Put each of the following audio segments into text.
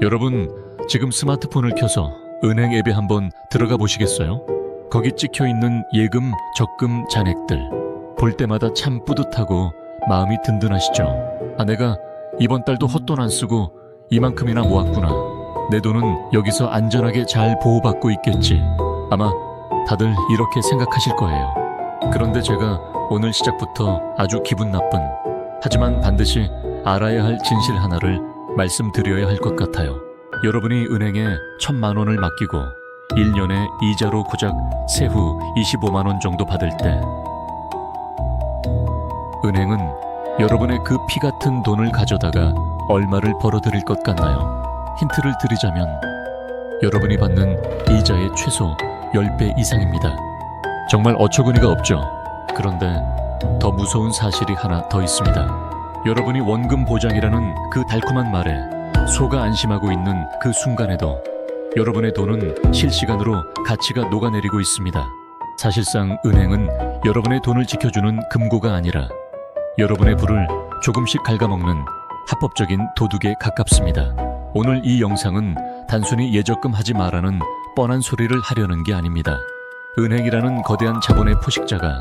여러분, 지금 스마트폰을 켜서 은행 앱에 한번 들어가 보시겠어요? 거기 찍혀 있는 예금, 적금 잔액들 볼 때마다 참 뿌듯하고 마음이 든든하시죠? 내가 이번 달도 헛돈 안 쓰고 이만큼이나 모았구나. 내 돈은 여기서 안전하게 잘 보호받고 있겠지. 아마 다들 이렇게 생각하실 거예요. 그런데 제가 오늘 시작부터 아주 기분 나쁜, 하지만 반드시 알아야 할 진실 하나를 말씀드려야 할 것 같아요. 여러분이 은행에 1,000만 원을 맡기고 1년에 이자로 고작 세후 25만 원 정도 받을 때, 은행은 여러분의 그 피 같은 돈을 가져다가 얼마를 벌어들일 것 같나요? 힌트를 드리자면 여러분이 받는 이자의 최소 10배 이상입니다. 정말 어처구니가 없죠. 그런데 더 무서운 사실이 하나 더 있습니다. 여러분이 원금 보장이라는 그 달콤한 말에 속아 안심하고 있는 그 순간에도 여러분의 돈은 실시간으로 가치가 녹아내리고 있습니다. 사실상 은행은 여러분의 돈을 지켜주는 금고가 아니라 여러분의 부를 조금씩 갉아먹는 합법적인 도둑에 가깝습니다. 오늘 이 영상은 단순히 예적금 하지 마라는 뻔한 소리를 하려는 게 아닙니다. 은행이라는 거대한 자본의 포식자가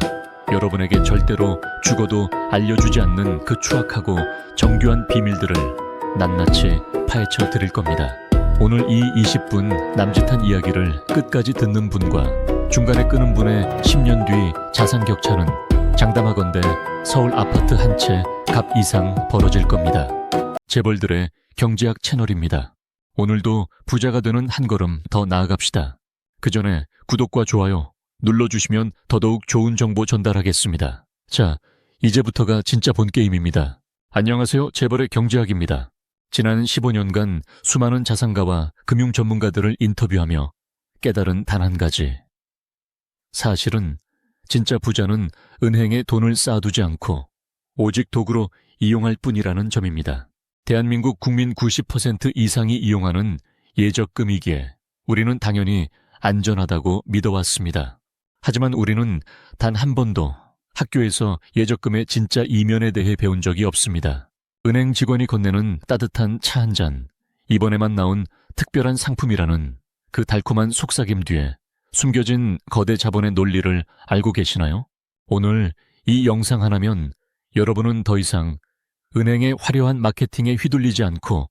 여러분에게 절대로 죽어도 알려주지 않는 그 추악하고 정교한 비밀들을 낱낱이 파헤쳐 드릴 겁니다. 오늘 이 20분 남짓한 이야기를 끝까지 듣는 분과 중간에 끄는 분의 10년 뒤 자산 격차는 장담하건대 서울 아파트 한 채 값 이상 벌어질 겁니다. 재벌들의 경제학 채널입니다. 오늘도 부자가 되는 한 걸음 더 나아갑시다. 그 전에 구독과 좋아요 눌러주시면 더더욱 좋은 정보 전달하겠습니다. 자, 이제부터가 진짜 본 게임입니다. 안녕하세요, 재벌의 경제학입니다. 지난 15년간 수많은 자산가와 금융 전문가들을 인터뷰하며 깨달은 단 한 가지. 사실은 진짜 부자는 은행에 돈을 쌓아두지 않고 오직 도구로 이용할 뿐이라는 점입니다. 대한민국 국민 90% 이상이 이용하는 예적금이기에 우리는 당연히 안전하다고 믿어왔습니다. 하지만 우리는 단 한 번도 학교에서 예적금의 진짜 이면에 대해 배운 적이 없습니다. 은행 직원이 건네는 따뜻한 차 한 잔, 이번에만 나온 특별한 상품이라는 그 달콤한 속삭임 뒤에 숨겨진 거대 자본의 논리를 알고 계시나요? 오늘 이 영상 하나면 여러분은 더 이상 은행의 화려한 마케팅에 휘둘리지 않고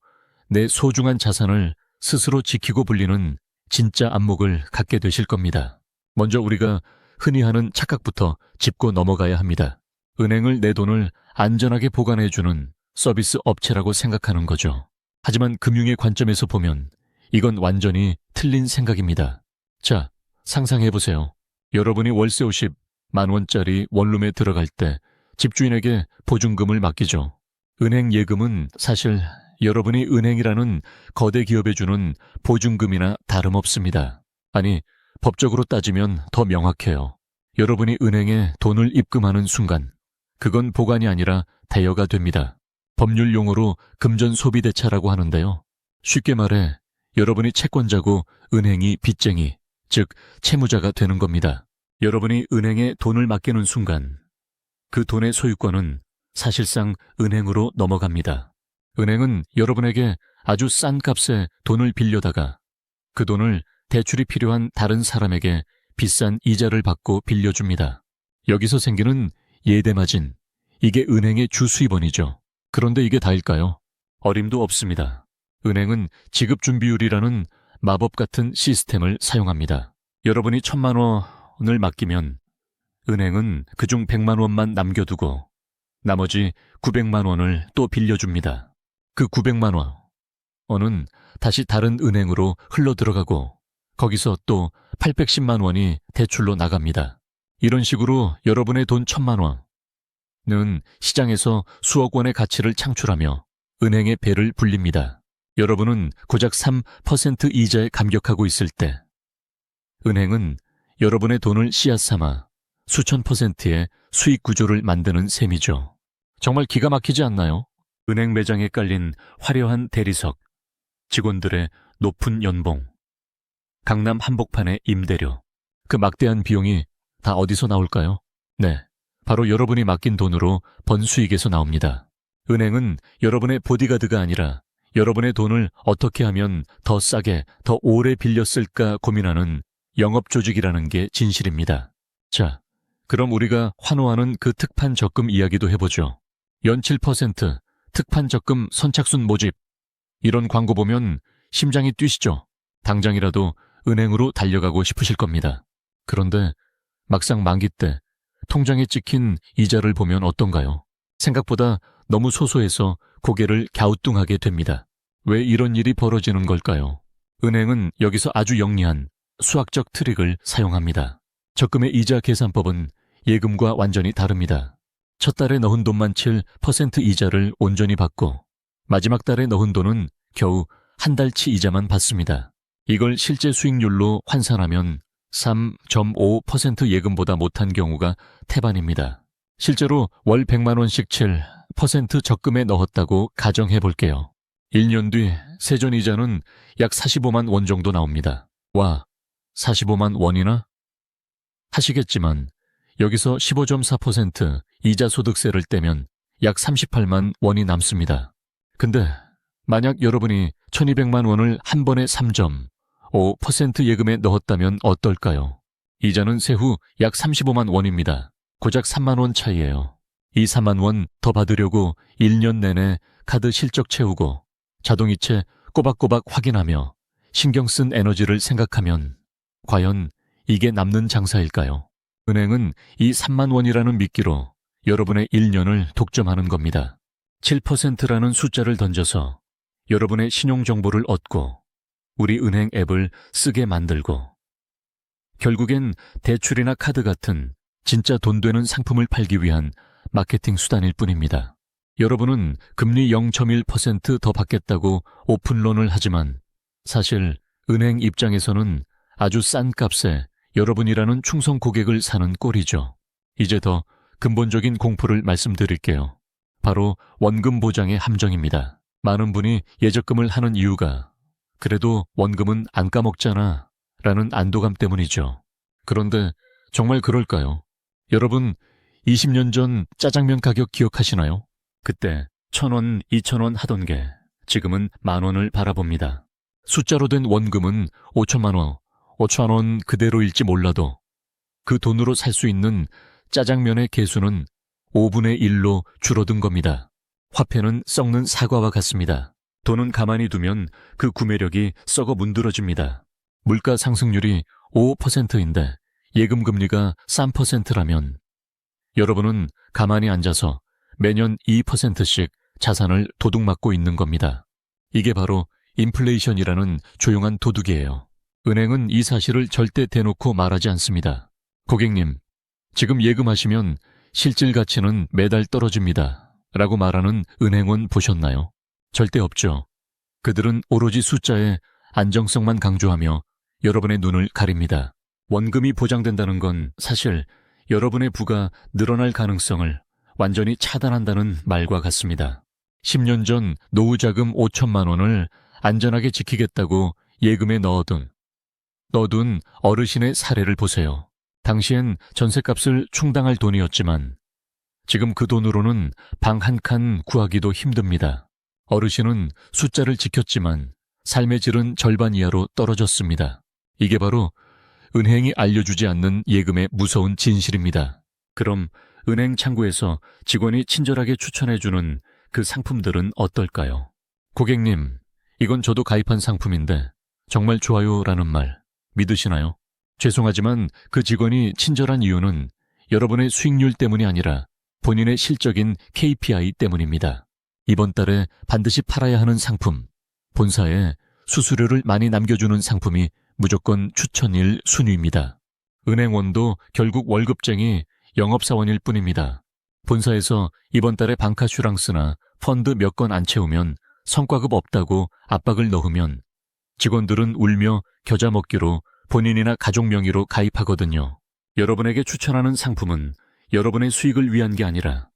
내 소중한 자산을 스스로 지키고 불리는 진짜 안목을 갖게 되실 겁니다. 먼저 우리가 흔히 하는 착각부터 짚고 넘어가야 합니다. 은행을 내 돈을 안전하게 보관해주는 서비스 업체라고 생각하는 거죠. 하지만 금융의 관점에서 보면 이건 완전히 틀린 생각입니다. 자, 상상해보세요. 여러분이 월세 50만 원짜리 원룸에 들어갈 때 집주인에게 보증금을 맡기죠. 은행 예금은 사실 여러분이 은행이라는 거대 기업에 주는 보증금이나 다름없습니다. 아니, 법적으로 따지면 더 명확해요. 여러분이 은행에 돈을 입금하는 순간 그건 보관이 아니라 대여가 됩니다. 법률 용어로 금전소비대차라고 하는데요. 쉽게 말해 여러분이 채권자고 은행이 빚쟁이, 즉 채무자가 되는 겁니다. 여러분이 은행에 돈을 맡기는 순간 그 돈의 소유권은 사실상 은행으로 넘어갑니다. 은행은 여러분에게 아주 싼 값에 돈을 빌려다가 그 돈을 대출이 필요한 다른 사람에게 비싼 이자를 받고 빌려줍니다. 여기서 생기는 예대마진, 이게 은행의 주수입원이죠. 그런데 이게 다일까요? 어림도 없습니다. 은행은 지급준비율이라는 마법 같은 시스템을 사용합니다. 여러분이 1,000만 원을 맡기면 은행은 그중 100만 원만 남겨두고 나머지 900만 원을 또 빌려줍니다. 그 900만 원은 다시 다른 은행으로 흘러들어가고 거기서 또 810만 원이 대출로 나갑니다. 이런 식으로 여러분의 돈 1,000만 원은 시장에서 수억 원의 가치를 창출하며 은행의 배를 불립니다. 여러분은 고작 3% 이자에 감격하고 있을 때 은행은 여러분의 돈을 씨앗 삼아 수천 %의 수익 구조를 만드는 셈이죠. 정말 기가 막히지 않나요? 은행 매장에 깔린 화려한 대리석, 직원들의 높은 연봉, 강남 한복판의 임대료, 그 막대한 비용이 다 어디서 나올까요? 네, 바로 여러분이 맡긴 돈으로 번 수익에서 나옵니다. 은행은 여러분의 보디가드가 아니라 여러분의 돈을 어떻게 하면 더 싸게, 더 오래 빌렸을까 고민하는 영업조직이라는 게 진실입니다. 자, 그럼 우리가 환호하는 그 특판 적금 이야기도 해보죠. 연 7% 특판 적금 선착순 모집. 이런 광고 보면 심장이 뛰시죠? 당장이라도 은행으로 달려가고 싶으실 겁니다. 그런데 막상 만기 때 통장에 찍힌 이자를 보면 어떤가요? 생각보다 너무 소소해서 고개를 갸우뚱하게 됩니다. 왜 이런 일이 벌어지는 걸까요? 은행은 여기서 아주 영리한 수학적 트릭을 사용합니다. 적금의 이자 계산법은 예금과 완전히 다릅니다. 첫 달에 넣은 돈만 7% 이자를 온전히 받고 마지막 달에 넣은 돈은 겨우 한 달치 이자만 받습니다. 이걸 실제 수익률로 환산하면 3.5% 예금보다 못한 경우가 태반입니다. 실제로 월 100만 원씩 7% 적금에 넣었다고 가정해 볼게요. 1년 뒤 세전이자는 약 45만 원 정도 나옵니다. 와, 45만 원이나? 하시겠지만 여기서 15.4% 이자 소득세를 떼면 약 38만 원이 남습니다. 근데 만약 여러분이 1200만 원을 한 번에 3.5% 예금에 넣었다면 어떨까요? 이자는 세후 약 35만 원입니다. 고작 3만 원 차이예요. 이 3만 원 더 받으려고 1년 내내 카드 실적 채우고 자동이체 꼬박꼬박 확인하며 신경 쓴 에너지를 생각하면 과연 이게 남는 장사일까요? 은행은 이 3만 원이라는 미끼로 여러분의 1년을 독점하는 겁니다. 7%라는 숫자를 던져서 여러분의 신용정보를 얻고 우리 은행 앱을 쓰게 만들고 결국엔 대출이나 카드 같은 진짜 돈 되는 상품을 팔기 위한 마케팅 수단일 뿐입니다. 여러분은 금리 0.1% 더 받겠다고 오픈런을 하지만 사실 은행 입장에서는 아주 싼 값에 여러분이라는 충성 고객을 사는 꼴이죠. 이제 더 근본적인 공포를 말씀드릴게요. 바로 원금 보장의 함정입니다. 많은 분이 예적금을 하는 이유가 그래도 원금은 안 까먹잖아 라는 안도감 때문이죠. 그런데 정말 그럴까요? 여러분 20년 전 짜장면 가격 기억하시나요? 그때 1,000원, 2,000원 하던 게 지금은 만원을 바라봅니다. 숫자로 된 원금은 5천만 원, 5천 원 그대로일지 몰라도 그 돈으로 살 수 있는 짜장면의 개수는 5분의 1로 줄어든 겁니다. 화폐는 썩는 사과와 같습니다. 돈은 가만히 두면 그 구매력이 썩어 문드러집니다. 물가 상승률이 5%인데 예금 금리가 3%라면 여러분은 가만히 앉아서 매년 2%씩 자산을 도둑맞고 있는 겁니다. 이게 바로 인플레이션이라는 조용한 도둑이에요. 은행은 이 사실을 절대 대놓고 말하지 않습니다. 고객님, 지금 예금하시면 실질 가치는 매달 떨어집니다. 라고 말하는 은행원 보셨나요? 절대 없죠. 그들은 오로지 숫자의 안정성만 강조하며 여러분의 눈을 가립니다. 원금이 보장된다는 건 사실 여러분의 부가 늘어날 가능성을 완전히 차단한다는 말과 같습니다. 10년 전 노후자금 5천만 원을 안전하게 지키겠다고 예금에 넣어둔 어르신의 사례를 보세요. 당시엔 전셋값을 충당할 돈이었지만 지금 그 돈으로는 방 한 칸 구하기도 힘듭니다. 어르신은 숫자를 지켰지만 삶의 질은 절반 이하로 떨어졌습니다. 이게 바로 은행이 알려주지 않는 예금의 무서운 진실입니다. 그럼 은행 창구에서 직원이 친절하게 추천해주는 그 상품들은 어떨까요? 고객님, 이건 저도 가입한 상품인데 정말 좋아요라는 말 믿으시나요? 죄송하지만 그 직원이 친절한 이유는 여러분의 수익률 때문이 아니라 본인의 실적인 KPI 때문입니다. 이번 달에 반드시 팔아야 하는 상품, 본사에 수수료를 많이 남겨주는 상품이 무조건 추천일 순위입니다. 은행원도 결국 월급쟁이 영업사원일 뿐입니다. 본사에서 이번 달에 방카슈랑스나 펀드 몇 건 안 채우면 성과급 없다고 압박을 넣으면 직원들은 울며 겨자 먹기로 본인이나 가족 명의로 가입하거든요. 여러분에게 추천하는 상품은 여러분의 수익을 위한 게 아니라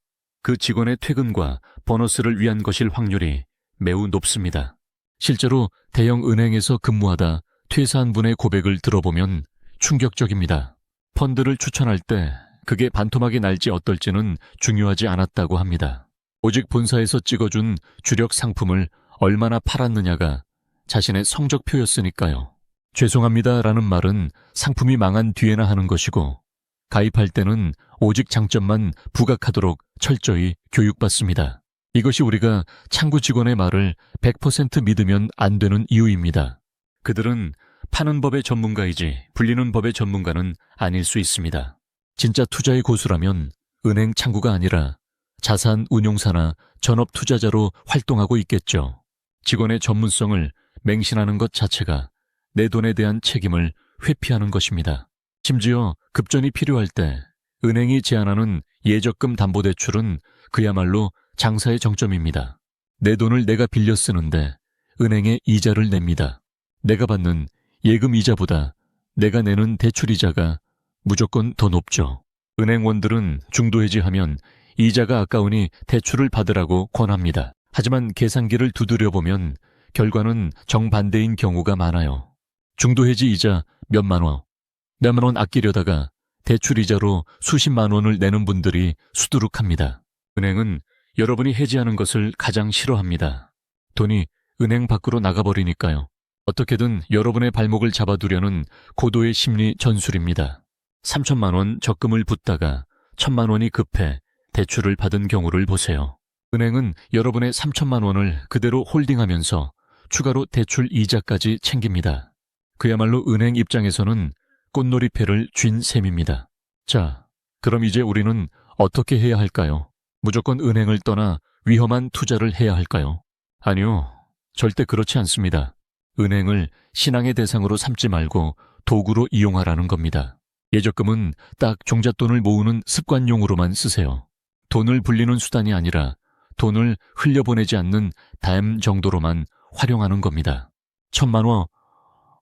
그 직원의 퇴근과 보너스를 위한 것일 확률이 매우 높습니다. 실제로 대형 은행에서 근무하다 퇴사한 분의 고백을 들어보면 충격적입니다. 펀드를 추천할 때 그게 반토막이 날지 어떨지는 중요하지 않았다고 합니다. 오직 본사에서 찍어준 주력 상품을 얼마나 팔았느냐가 자신의 성적표였으니까요. 죄송합니다라는 말은 상품이 망한 뒤에나 하는 것이고 가입할 때는 오직 장점만 부각하도록 철저히 교육받습니다. 이것이 우리가 창구 직원의 말을 100% 믿으면 안 되는 이유입니다. 그들은 파는 법의 전문가이지 불리는 법의 전문가는 아닐 수 있습니다. 진짜 투자의 고수라면 은행 창구가 아니라 자산 운용사나 전업 투자자로 활동하고 있겠죠. 직원의 전문성을 맹신하는 것 자체가 내 돈에 대한 책임을 회피하는 것입니다. 심지어 급전이 필요할 때 은행이 제안하는 예적금 담보대출은 그야말로 장사의 정점입니다. 내 돈을 내가 빌려 쓰는데 은행에 이자를 냅니다. 내가 받는 예금 이자보다 내가 내는 대출 이자가 무조건 더 높죠. 은행원들은 중도 해지하면 이자가 아까우니 대출을 받으라고 권합니다. 하지만 계산기를 두드려보면 결과는 정반대인 경우가 많아요. 중도 해지 이자 몇만 원 아끼려다가 대출 이자로 수십만 원을 내는 분들이 수두룩합니다. 은행은 여러분이 해지하는 것을 가장 싫어합니다. 돈이 은행 밖으로 나가버리니까요. 어떻게든 여러분의 발목을 잡아두려는 고도의 심리 전술입니다. 3천만 원 적금을 붓다가 1,000만 원이 급해 대출을 받은 경우를 보세요. 은행은 여러분의 3천만 원을 그대로 홀딩하면서 추가로 대출 이자까지 챙깁니다. 그야말로 은행 입장에서는 꽃놀이패를 쥔 셈입니다. 자, 그럼 이제 우리는 어떻게 해야 할까요? 무조건 은행을 떠나 위험한 투자를 해야 할까요? 아니요, 절대 그렇지 않습니다. 은행을 신앙의 대상으로 삼지 말고 도구로 이용하라는 겁니다. 예적금은 딱 종잣돈을 모으는 습관용으로만 쓰세요. 돈을 불리는 수단이 아니라 돈을 흘려보내지 않는 담 정도로만 활용하는 겁니다. 1,000만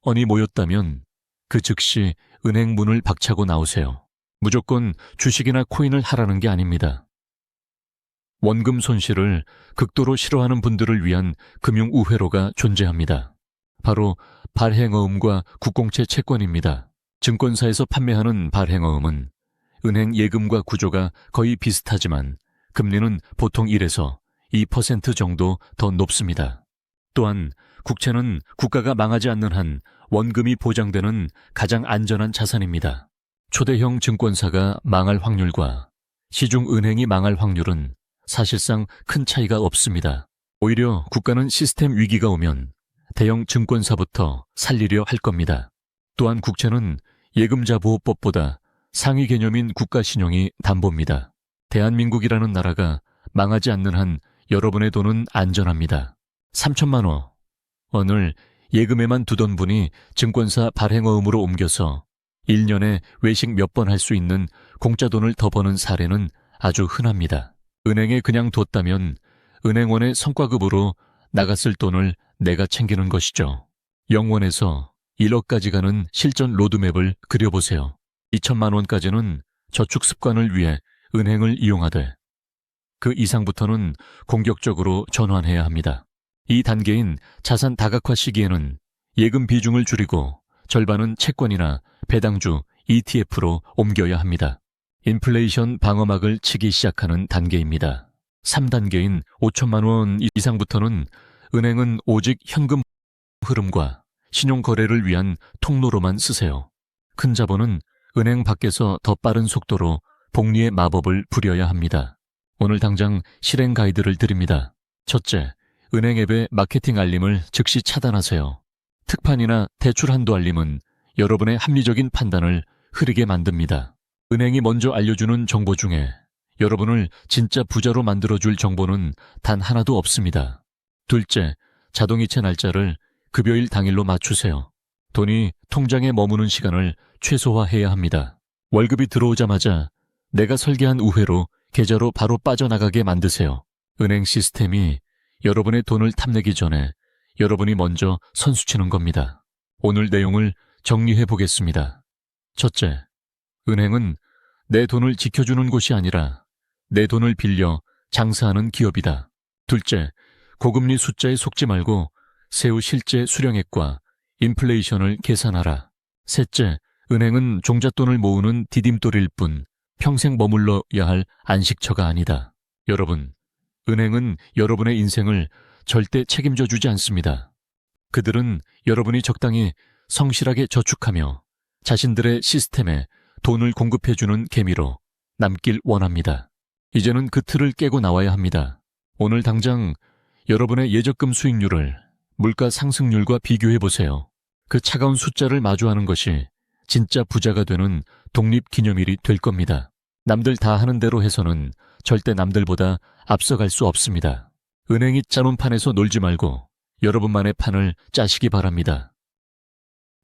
원이 모였다면 그 즉시 은행 문을 박차고 나오세요. 무조건 주식이나 코인을 하라는 게 아닙니다. 원금 손실을 극도로 싫어하는 분들을 위한 금융우회로가 존재합니다. 바로 발행어음과 국공채 채권입니다. 증권사에서 판매하는 발행어음은 은행 예금과 구조가 거의 비슷하지만 금리는 보통 1에서 2% 정도 더 높습니다. 또한 국채는 국가가 망하지 않는 한 원금이 보장되는 가장 안전한 자산입니다. 초대형 증권사가 망할 확률과 시중은행이 망할 확률은 사실상 큰 차이가 없습니다. 오히려 국가는 시스템 위기가 오면 대형 증권사부터 살리려 할 겁니다. 또한 국채는 예금자 보호법보다 상위 개념인 국가신용이 담보입니다. 대한민국이라는 나라가 망하지 않는 한 여러분의 돈은 안전합니다. 3천만 원을 예금에만 두던 분이 증권사 발행어음으로 옮겨서 1년에 외식 몇 번 할 수 있는 공짜 돈을 더 버는 사례는 아주 흔합니다. 은행에 그냥 뒀다면 은행원의 성과급으로 나갔을 돈을 내가 챙기는 것이죠. 0원에서 1억까지 가는 실전 로드맵을 그려보세요. 2천만 원까지는 저축 습관을 위해 은행을 이용하되 그 이상부터는 공격적으로 전환해야 합니다. 이 단계인 자산 다각화 시기에는 예금 비중을 줄이고 절반은 채권이나 배당주, ETF로 옮겨야 합니다. 인플레이션 방어막을 치기 시작하는 단계입니다. 3단계인 5천만 원 이상부터는 은행은 오직 현금 흐름과 신용거래를 위한 통로로만 쓰세요. 큰 자본은 은행 밖에서 더 빠른 속도로 복리의 마법을 부려야 합니다. 오늘 당장 실행 가이드를 드립니다. 첫째, 은행 앱의 마케팅 알림을 즉시 차단하세요. 특판이나 대출 한도 알림은 여러분의 합리적인 판단을 흐리게 만듭니다. 은행이 먼저 알려주는 정보 중에 여러분을 진짜 부자로 만들어줄 정보는 단 하나도 없습니다. 둘째, 자동이체 날짜를 급여일 당일로 맞추세요. 돈이 통장에 머무는 시간을 최소화해야 합니다. 월급이 들어오자마자 내가 설계한 우회로 계좌로 바로 빠져나가게 만드세요. 은행 시스템이 여러분의 돈을 탐내기 전에 여러분이 먼저 선수치는 겁니다. 오늘 내용을 정리해 보겠습니다. 첫째, 은행은 내 돈을 지켜주는 곳이 아니라 내 돈을 빌려 장사하는 기업이다. 둘째, 고금리 숫자에 속지 말고 세후 실제 수령액과 인플레이션을 계산하라. 셋째, 은행은 종잣돈을 모으는 디딤돌일 뿐 평생 머물러야 할 안식처가 아니다. 여러분, 은행은 여러분의 인생을 절대 책임져 주지 않습니다. 그들은 여러분이 적당히 성실하게 저축하며 자신들의 시스템에 돈을 공급해주는 개미로 남길 원합니다. 이제는 그 틀을 깨고 나와야 합니다. 오늘 당장 여러분의 예적금 수익률을 물가 상승률과 비교해보세요. 그 차가운 숫자를 마주하는 것이 진짜 부자가 되는 독립기념일이 될 겁니다. 남들 다 하는 대로 해서는 절대 남들보다 앞서갈 수 없습니다. 은행이 짜놓은 판에서 놀지 말고 여러분만의 판을 짜시기 바랍니다.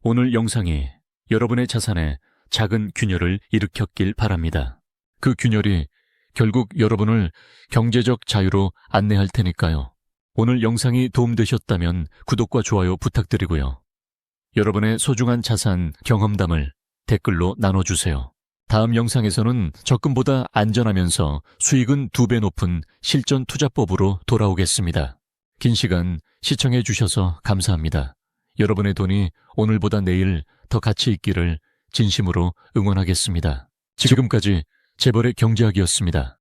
오늘 영상이 여러분의 자산에 작은 균열을 일으켰길 바랍니다. 그 균열이 결국 여러분을 경제적 자유로 안내할 테니까요. 오늘 영상이 도움되셨다면 구독과 좋아요 부탁드리고요. 여러분의 소중한 자산 경험담을 댓글로 나눠주세요. 다음 영상에서는 적금보다 안전하면서 수익은 2배 높은 실전 투자법으로 돌아오겠습니다. 긴 시간 시청해 주셔서 감사합니다. 여러분의 돈이 오늘보다 내일 더 가치 있기를 진심으로 응원하겠습니다. 지금까지 재벌의 경제학이었습니다.